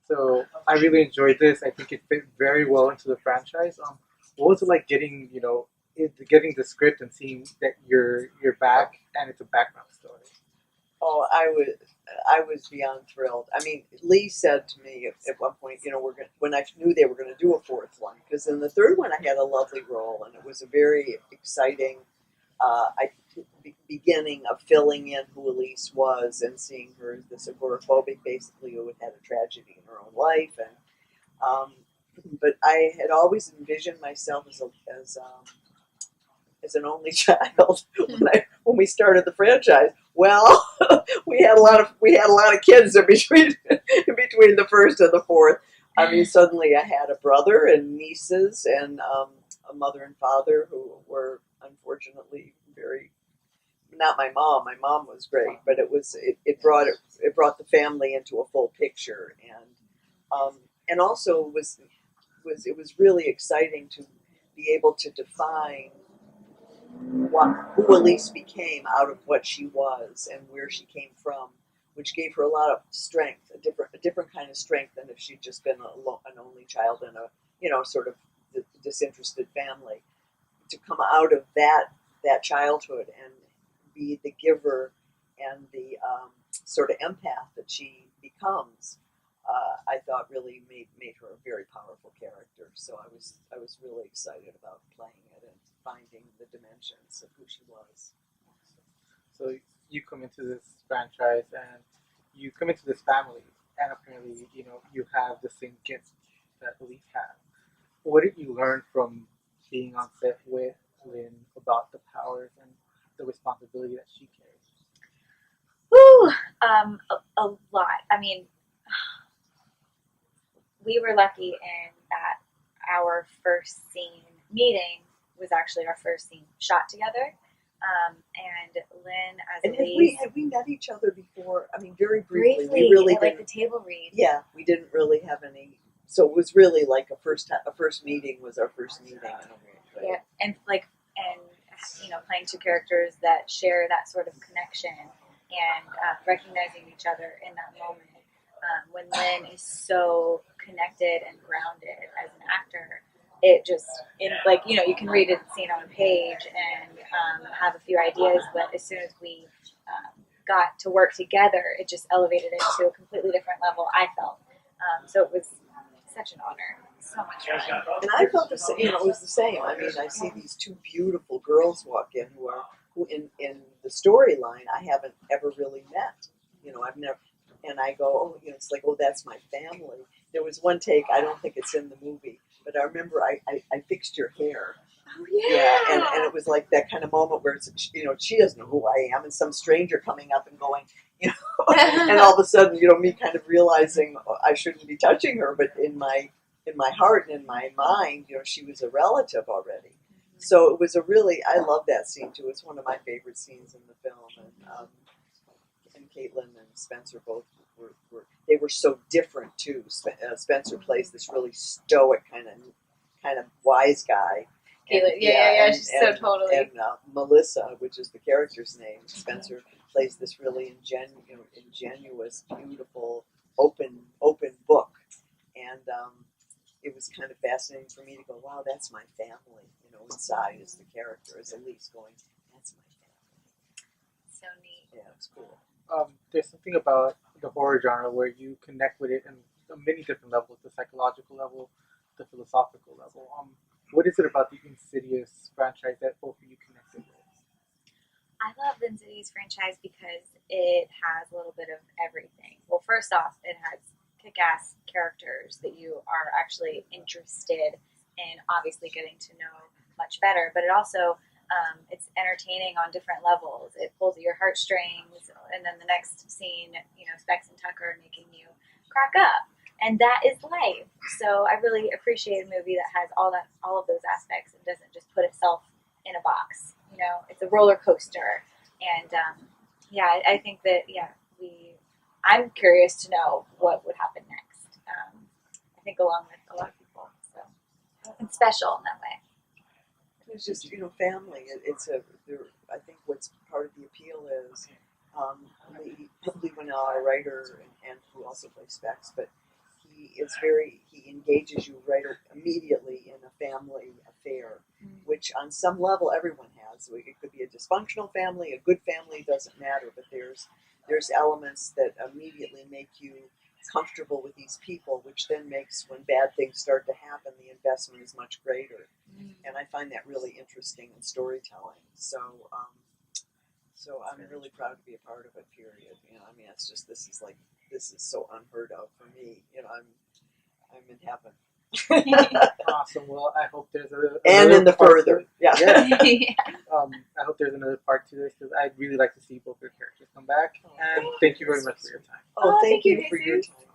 So I really enjoyed this. I think it fit very well into the franchise. What was it like getting getting the script and seeing that you're back and it's a background story? Oh, I was beyond thrilled. I mean, Lee said to me at one point, we're going when I knew they were going to do a fourth one, because in the third one I had a lovely role, and it was a very exciting beginning of filling in who Elise was and seeing her as this agoraphobic, basically, who had had a tragedy in her own life, and but I had always envisioned myself as an only child when we started the franchise. Well, we had a lot of kids in between the first and the fourth. I mean, suddenly I had a brother and nieces and a mother and father who were unfortunately very, not my mom. My mom was great, but it brought the family into a full picture, and also it was really exciting to be able to define who Elise became out of what she was and where she came from, which gave her a lot of strength, a different kind of strength than if she'd just been an only child in a sort of disinterested family. To come out of that childhood and be the giver and the sort of empath that she becomes, I thought really made her a very powerful character. So I was really excited about playing it and finding the dimensions of who she was. So you come into this franchise and you come into this family, and apparently, you have the same gifts that Elise has. What did you learn from being on set with Lyn about the powers and the responsibility that she carries? Whew, a lot. I mean, we were lucky in that our first scene meeting was actually our first scene shot together. And Lyn as Elise. Had we met each other before? I mean, very briefly. We really didn't, like the table read. Yeah, we didn't really have any. So it was really like a first meeting was our first meeting. Yeah, and playing two characters that share that sort of connection and recognizing each other in that moment. When Lyn is so connected and grounded as an actor, you can read a scene on a page and have a few ideas, but as soon as we got to work together, it just elevated it to a completely different level, I felt. So it was such an honor. So much fun. And I felt the same. It was the same. I mean, I see these two beautiful girls walk in who in the storyline I haven't ever really met. I've never. And I go, it's like, that's my family. There was one take, I don't think it's in the movie, but I remember I fixed your hair. Oh, yeah. And it was like that kind of moment where it's, she doesn't know who I am, and some stranger coming up and going, and all of a sudden, me kind of realizing I shouldn't be touching her, but in my heart and in my mind, she was a relative already. So it was I love that scene too. It's one of my favorite scenes in the film, and Caitlin and Spencer both were so different too. Spencer plays this really stoic kind of wise guy. Caitlin, yeah, she's so totally. And Melissa, which is the character's name, Spencer plays this really ingenuous, beautiful, open book, and it was kind of fascinating for me to go, wow, that's my family. Inside is the character, as Elise going, that's my family. So neat. Yeah, it's cool. There's something about the horror genre where you connect with it in many different levels: the psychological level, the philosophical level. What is it about the Insidious franchise that both of you connected with? I love the Insidious franchise because it has a little bit of everything. Well, first off, it has kick-ass characters that you are actually interested in, obviously getting to know much better, but it also it's entertaining on different levels. It pulls at your heartstrings, and then the next scene, Specs and Tucker are making you crack up, and that is life. So I really appreciate a movie that has all of those aspects and doesn't just put itself in a box. It's a roller coaster, and I think that I'm curious to know what would happen next. I think along with a lot of people, so it's special in that way. It's just family. I think what's part of the appeal is Lee Winnell, our writer, and who also plays Specs, but he engages you right immediately in a family affair, which on some level everyone has. It could be a dysfunctional family, a good family, doesn't matter, but there's elements that immediately make you comfortable with these people, which then makes, when bad things start to happen, the investment is much greater. And I find that really interesting in storytelling. So I'm really proud to be a part of it, period. I mean, it's just, this is so unheard of for me. I'm in heaven. Awesome. Well, I hope there's and in the further. Yeah. I hope there's another part to this, because I'd really like to see both your characters come back. And thank you very much for your time. Oh, thank you for your time.